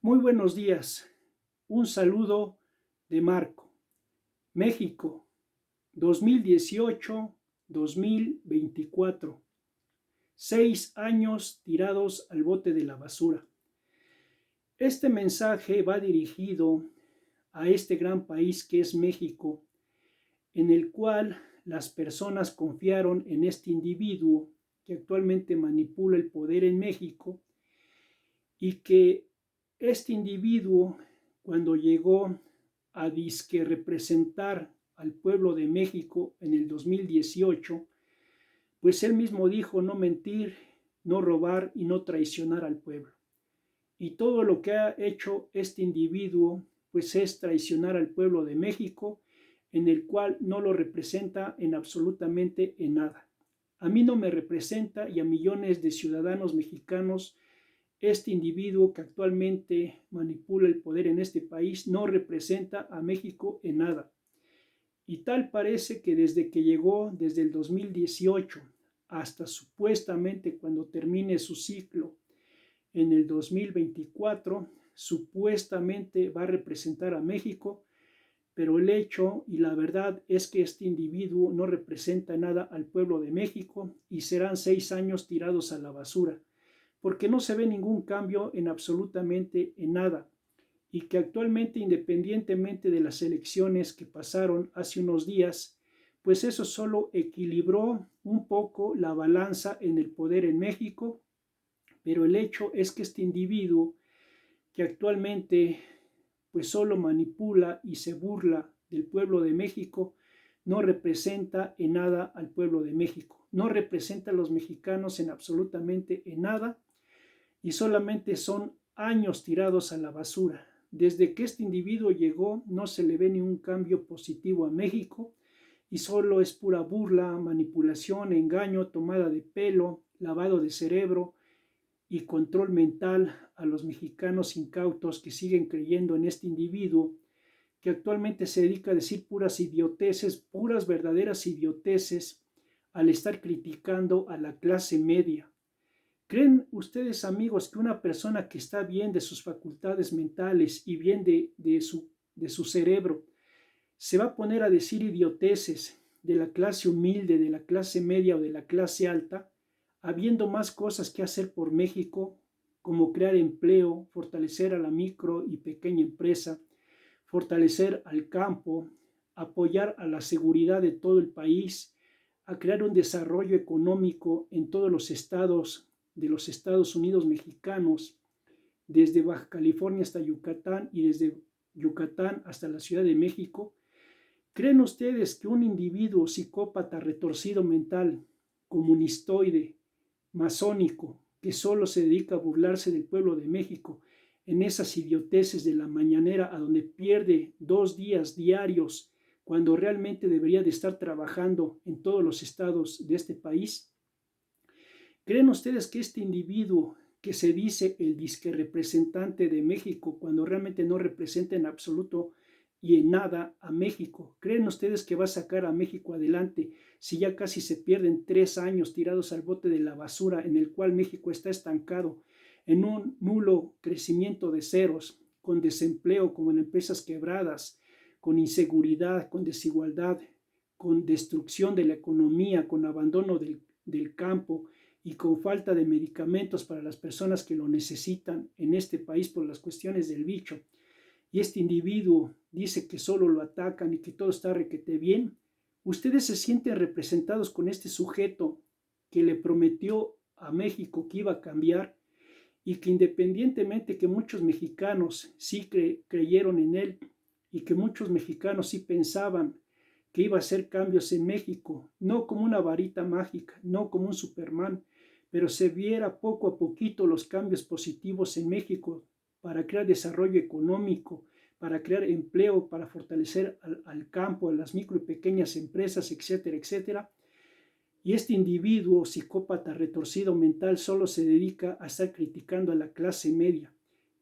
Muy buenos días. Un saludo de Marco. México, 2018-2024. 6 años tirados al bote de la basura. Este mensaje va dirigido a este gran país que es México, en el cual las personas confiaron en este individuo que actualmente manipula el poder en México y que este individuo, cuando llegó a disque representar al pueblo de México en el 2018, pues él mismo dijo no mentir, no robar y no traicionar al pueblo. Y todo lo que ha hecho este individuo, pues es traicionar al pueblo de México, en el cual no lo representa en absolutamente en nada. A mí no me representa y a millones de ciudadanos mexicanos este individuo que actualmente manipula el poder en este país no representa a México en nada. Y tal parece que desde que llegó, desde el 2018 hasta supuestamente cuando termine su ciclo en el 2024, supuestamente va a representar a México, pero el hecho y la verdad es que este individuo no representa nada al pueblo de México y serán 6 años tirados a la basura, porque no se ve ningún cambio en absolutamente en nada, y que actualmente, independientemente de las elecciones que pasaron hace unos días, pues eso solo equilibró un poco la balanza en el poder en México, pero el hecho es que este individuo que actualmente pues solo manipula y se burla del pueblo de México, no representa en nada al pueblo de México, no representa a los mexicanos en absolutamente en nada, y solamente son años tirados a la basura. Desde que este individuo llegó no se le ve ningún cambio positivo a México y solo es pura burla, manipulación, engaño, tomada de pelo, lavado de cerebro y control mental a los mexicanos incautos que siguen creyendo en este individuo que actualmente se dedica a decir puras idioteces, puras verdaderas idioteces al estar criticando a la clase media. ¿Creen ustedes, amigos, que una persona que está bien de sus facultades mentales y bien de su cerebro se va a poner a decir idioteces de la clase humilde, de la clase media o de la clase alta, habiendo más cosas que hacer por México, como crear empleo, fortalecer a la micro y pequeña empresa, fortalecer al campo, apoyar a la seguridad de todo el país, a crear un desarrollo económico en todos los estados de los Estados Unidos mexicanos, desde Baja California hasta Yucatán y desde Yucatán hasta la Ciudad de México? ¿Creen ustedes que un individuo psicópata retorcido mental, comunistoide, masónico, que solo se dedica a burlarse del pueblo de México en esas idioteces de la mañanera a donde pierde 2 días diarios cuando realmente debería de estar trabajando en todos los estados de este país? ¿Creen ustedes que este individuo que se dice el disque representante de México cuando realmente no representa en absoluto y en nada a México, creen ustedes que va a sacar a México adelante si ya casi se pierden 3 años tirados al bote de la basura en el cual México está estancado en un nulo crecimiento de ceros, con desempleo como en empresas quebradas, con inseguridad, con desigualdad, con destrucción de la economía, con abandono del campo y con falta de medicamentos para las personas que lo necesitan en este país por las cuestiones del bicho? Y este individuo dice que solo lo atacan y que todo está requete bien. ¿Ustedes se sienten representados con este sujeto que le prometió a México que iba a cambiar y que independientemente que muchos mexicanos sí creyeron en él y que muchos mexicanos sí pensaban que iba a hacer cambios en México, no como una varita mágica, no como un Superman, pero se viera poco a poquito los cambios positivos en México para crear desarrollo económico, para crear empleo, para fortalecer al campo, a las micro y pequeñas empresas, etcétera, etcétera? Y este individuo psicópata retorcido mental solo se dedica a estar criticando a la clase media.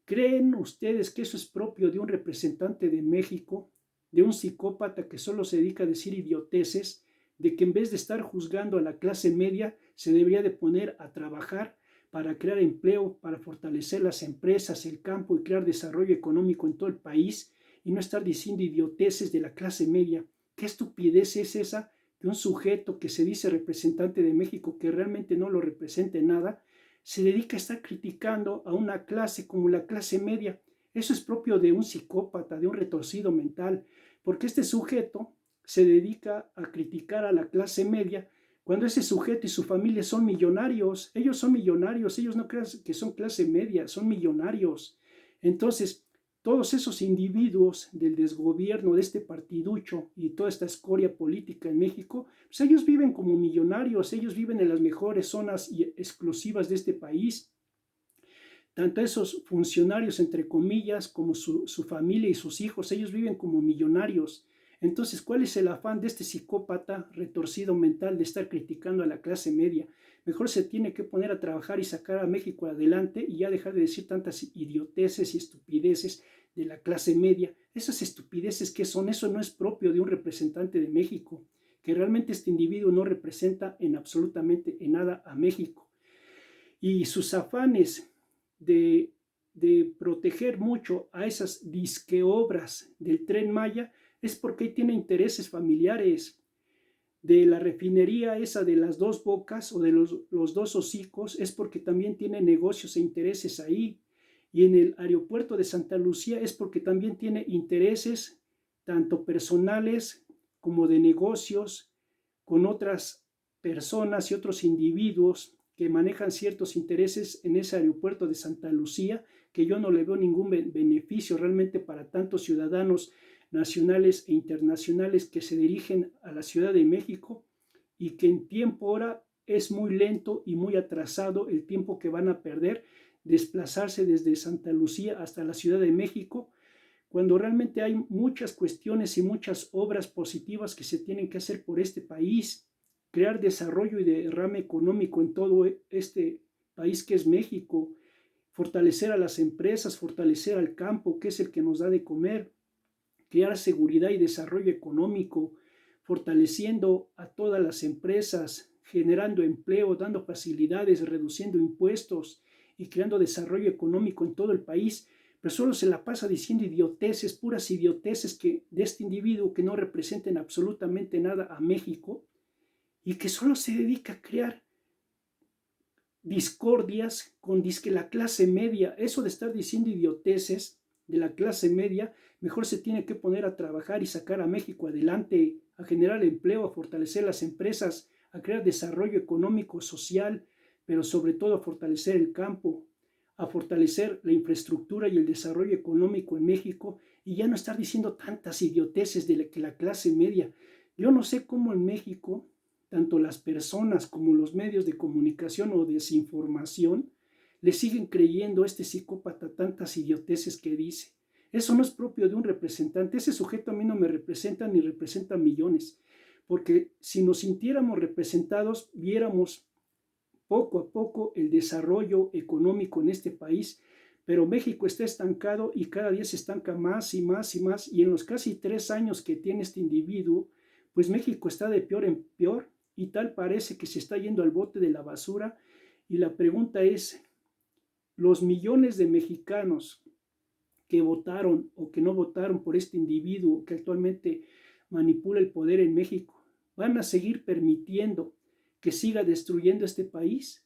¿Creen ustedes que eso es propio de un representante de México, de un psicópata que solo se dedica a decir idioteces, de que en vez de estar juzgando a la clase media se debería de poner a trabajar para crear empleo, para fortalecer las empresas, el campo y crear desarrollo económico en todo el país y no estar diciendo idioteces de la clase media. ¿Qué estupidez es esa de un sujeto que se dice representante de México, que realmente no lo representa en nada, se dedica a estar criticando a una clase como la clase media? Eso es propio de un psicópata, de un retorcido mental, porque este sujeto se dedica a criticar a la clase media cuando ese sujeto y su familia son millonarios. Ellos son millonarios, ellos no crean que son clase media, son millonarios. Entonces, todos esos individuos del desgobierno de este partiducho y toda esta escoria política en México, pues ellos viven como millonarios, ellos viven en las mejores zonas exclusivas de este país. Tanto esos funcionarios, entre comillas, como su familia y sus hijos, ellos viven como millonarios. Entonces, ¿cuál es el afán de este psicópata retorcido mental de estar criticando a la clase media? Mejor se tiene que poner a trabajar y sacar a México adelante y ya dejar de decir tantas idioteces y estupideces de la clase media. Esas estupideces que son, eso no es propio de un representante de México, que realmente este individuo no representa en absolutamente en nada a México. Y sus afanes de proteger mucho a esas disque obras del Tren Maya es porque tiene intereses familiares. De la refinería esa de las dos bocas o de los dos hocicos es porque también tiene negocios e intereses ahí. Y en el aeropuerto de Santa Lucía es porque también tiene intereses tanto personales como de negocios con otras personas y otros individuos que manejan ciertos intereses en ese aeropuerto de Santa Lucía, que yo no le veo ningún beneficio realmente para tantos ciudadanos nacionales e internacionales que se dirigen a la Ciudad de México y que en tiempo hora es muy lento y muy atrasado el tiempo que van a perder desplazarse desde Santa Lucía hasta la Ciudad de México, cuando realmente hay muchas cuestiones y muchas obras positivas que se tienen que hacer por este país, crear desarrollo y derrame económico en todo este país que es México, fortalecer a las empresas, fortalecer al campo, que es el que nos da de comer, crear seguridad y desarrollo económico, fortaleciendo a todas las empresas, generando empleo, dando facilidades, reduciendo impuestos y creando desarrollo económico en todo el país, pero solo se la pasa diciendo idioteces, puras idioteces de este individuo que no representen absolutamente nada a México y que solo se dedica a crear discordias con la clase media. Eso de estar diciendo idioteces de la clase media, mejor se tiene que poner a trabajar y sacar a México adelante, a generar empleo, a fortalecer las empresas, a crear desarrollo económico, social, pero sobre todo a fortalecer el campo, a fortalecer la infraestructura y el desarrollo económico en México y ya no estar diciendo tantas idioteces de que la clase media. Yo no sé cómo en México tanto las personas como los medios de comunicación o desinformación le siguen creyendo a este psicópata tantas idioteces que dice. Eso no es propio de un representante. Ese sujeto a mí no me representa ni representa millones, porque si nos sintiéramos representados, viéramos poco a poco el desarrollo económico en este país, pero México está estancado y cada día se estanca más y más y más, y en los casi 3 años que tiene este individuo, pues México está de peor en peor y tal parece que se está yendo al bote de la basura. Y la pregunta es, los millones de mexicanos que votaron o que no votaron por este individuo que actualmente manipula el poder en México, ¿van a seguir permitiendo que siga destruyendo este país?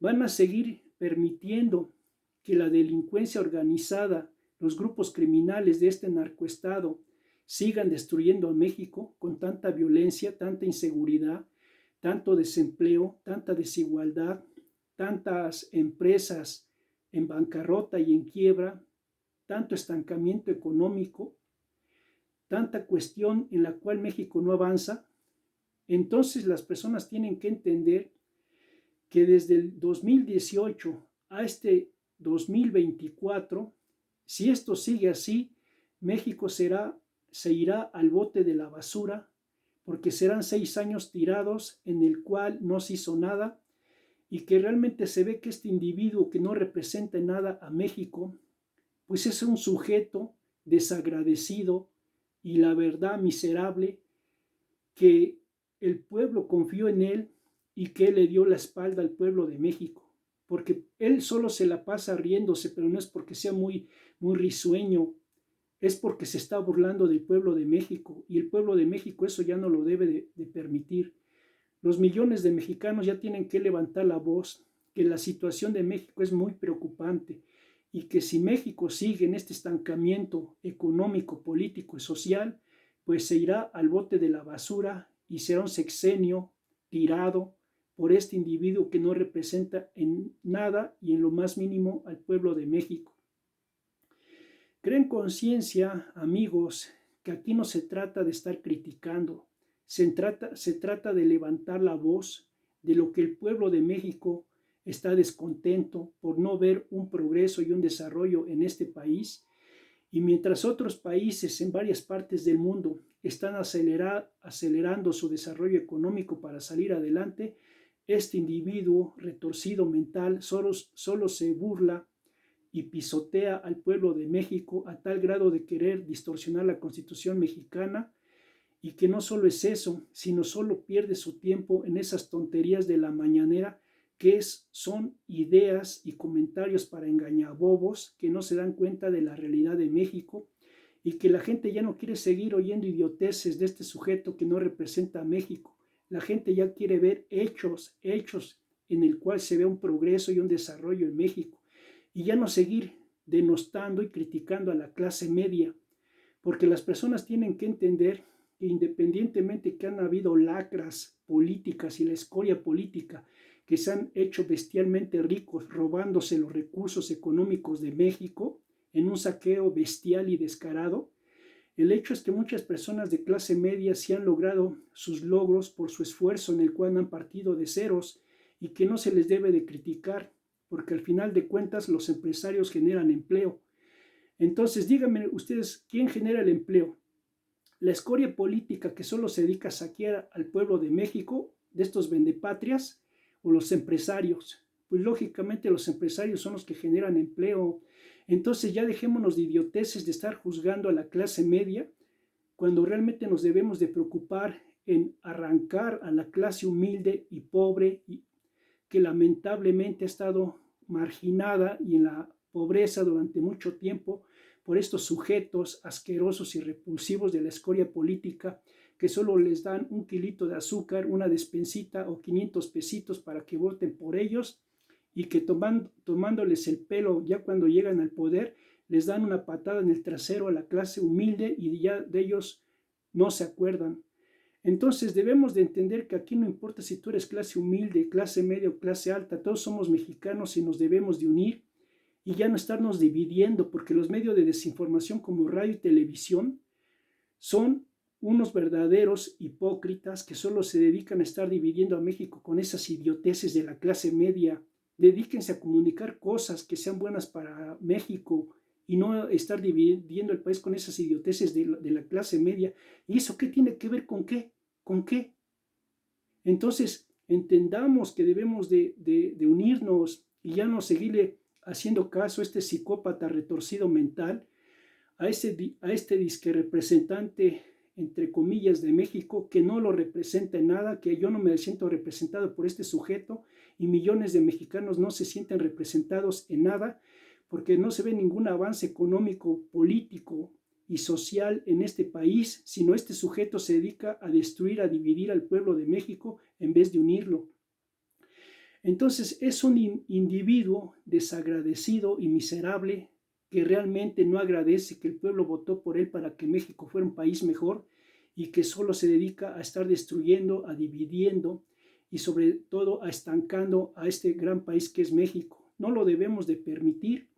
¿Van a seguir permitiendo que la delincuencia organizada, los grupos criminales de este narcoestado sigan destruyendo a México con tanta violencia, tanta inseguridad, tanto desempleo, tanta desigualdad, tantas empresas en bancarrota y en quiebra, tanto estancamiento económico, tanta cuestión en la cual México no avanza? Entonces las personas tienen que entender que desde el 2018 a este 2024, si esto sigue así, México se irá al bote de la basura, porque serán 6 años tirados en el cual no se hizo nada y que realmente se ve que este individuo que no representa nada a México, pues es un sujeto desagradecido y la verdad miserable, que el pueblo confió en él y que él le dio la espalda al pueblo de México. porque él solo se la pasa riéndose, pero no es porque sea muy risueño, es porque se está burlando del pueblo de México, y el pueblo de México eso ya no lo debe de permitir. Los millones de mexicanos ya tienen que levantar la voz, que la situación de México es muy preocupante y que si México sigue en este estancamiento económico, político y social, pues se irá al bote de la basura y será un sexenio tirado por este individuo que no representa en nada y en lo más mínimo al pueblo de México. Creen conciencia, amigos, que aquí no se trata de estar criticando, se trata de levantar la voz de lo que el pueblo de México está descontento por no ver un progreso y un desarrollo en este país. Y mientras otros países en varias partes del mundo están acelerando su desarrollo económico para salir adelante, este individuo retorcido mental solo se burla y pisotea al pueblo de México a tal grado de querer distorsionar la Constitución mexicana, y que no solo es eso, sino solo pierde su tiempo en esas tonterías de la mañanera son ideas y comentarios para engañabobos que no se dan cuenta de la realidad de México, y que la gente ya no quiere seguir oyendo idioteces de este sujeto que no representa a México. La gente ya quiere ver hechos en el cual se ve un progreso y un desarrollo en México, y ya no seguir denostando y criticando a la clase media, porque las personas tienen que entender que independientemente que han habido lacras políticas y la escoria política que se han hecho bestialmente ricos robándose los recursos económicos de México en un saqueo bestial y descarado, el hecho es que muchas personas de clase media sí han logrado sus logros por su esfuerzo en el cual han partido de ceros, y que no se les debe de criticar, porque al final de cuentas los empresarios generan empleo. Entonces, díganme ustedes, ¿quién genera el empleo? ¿La escoria política que solo se dedica a saquear al pueblo de México, de estos vendepatrias, o los empresarios? Pues lógicamente los empresarios son los que generan empleo. Entonces ya dejémonos de idioteces de estar juzgando a la clase media, cuando realmente nos debemos de preocupar en arrancar a la clase humilde y pobre, que lamentablemente ha estado marginada y en la pobreza durante mucho tiempo por estos sujetos asquerosos y repulsivos de la escoria política, que solo les dan un kilito de azúcar, una despensita o 500 pesitos para que voten por ellos, y que tomándoles el pelo ya cuando llegan al poder, les dan una patada en el trasero a la clase humilde y ya de ellos no se acuerdan. Entonces debemos de entender que aquí no importa si tú eres clase humilde, clase media o clase alta, todos somos mexicanos y nos debemos de unir y ya no estarnos dividiendo, porque los medios de desinformación como radio y televisión son unos verdaderos hipócritas que solo se dedican a estar dividiendo a México con esas idioteces de la clase media. Dedíquense a comunicar cosas que sean buenas para México y no estar dividiendo el país con esas idioteces de la clase media. ¿Y eso qué tiene que ver con qué? ¿Con qué? Entonces, entendamos que debemos de unirnos y ya no seguirle haciendo caso a este psicópata retorcido mental, a este disque representante, entre comillas, de México, que no lo representa en nada, que yo no me siento representado por este sujeto, y millones de mexicanos no se sienten representados en nada, porque no se ve ningún avance económico, político y social en este país, sino este sujeto se dedica a destruir, a dividir al pueblo de México en vez de unirlo. Entonces es un individuo desagradecido y miserable, que realmente no agradece que el pueblo votó por él para que México fuera un país mejor, y que solo se dedica a estar destruyendo, a dividiendo y sobre todo a estancando a este gran país que es México. No lo debemos de permitir,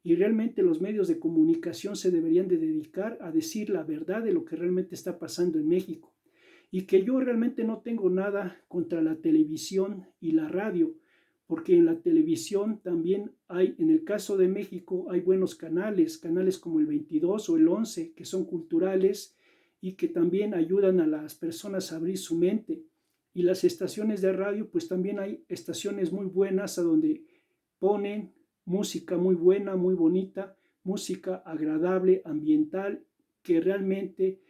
y realmente los medios de comunicación se deberían de dedicar a decir la verdad de lo que realmente está pasando en México. Y que yo realmente no tengo nada contra la televisión y la radio, porque en la televisión también hay, en el caso de México, hay buenos canales como el 22 o el 11, que son culturales y que también ayudan a las personas a abrir su mente. Y las estaciones de radio, pues también hay estaciones muy buenas a donde ponen música muy buena, muy bonita, música agradable, ambiental, que realmente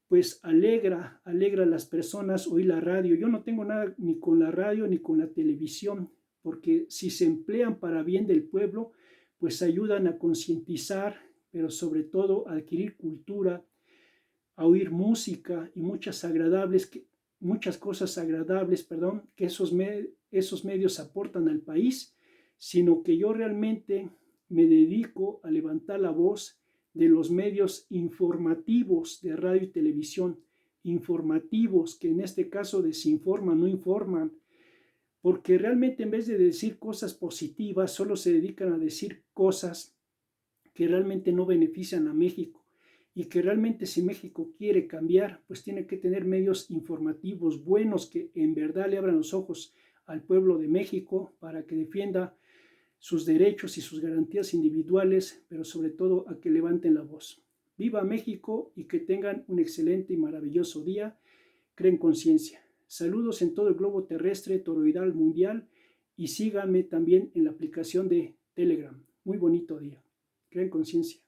pues alegra a las personas oír la radio. Yo no tengo nada ni con la radio ni con la televisión, porque si se emplean para bien del pueblo, pues ayudan a concientizar, pero sobre todo a adquirir cultura, a oír música y muchas cosas agradables, que esos medios aportan al país, sino que yo realmente me dedico a levantar la voz de los medios informativos de radio y televisión, informativos que en este caso desinforman, no informan, porque realmente en vez de decir cosas positivas, solo se dedican a decir cosas que realmente no benefician a México y que realmente si México quiere cambiar, pues tiene que tener medios informativos buenos que en verdad le abran los ojos al pueblo de México para que defienda sus derechos y sus garantías individuales, pero sobre todo a que levanten la voz. Viva México y que tengan un excelente y maravilloso día. Creen conciencia. Saludos en todo el globo terrestre, toroidal mundial, y síganme también en la aplicación de Telegram. Muy bonito día. Creen conciencia.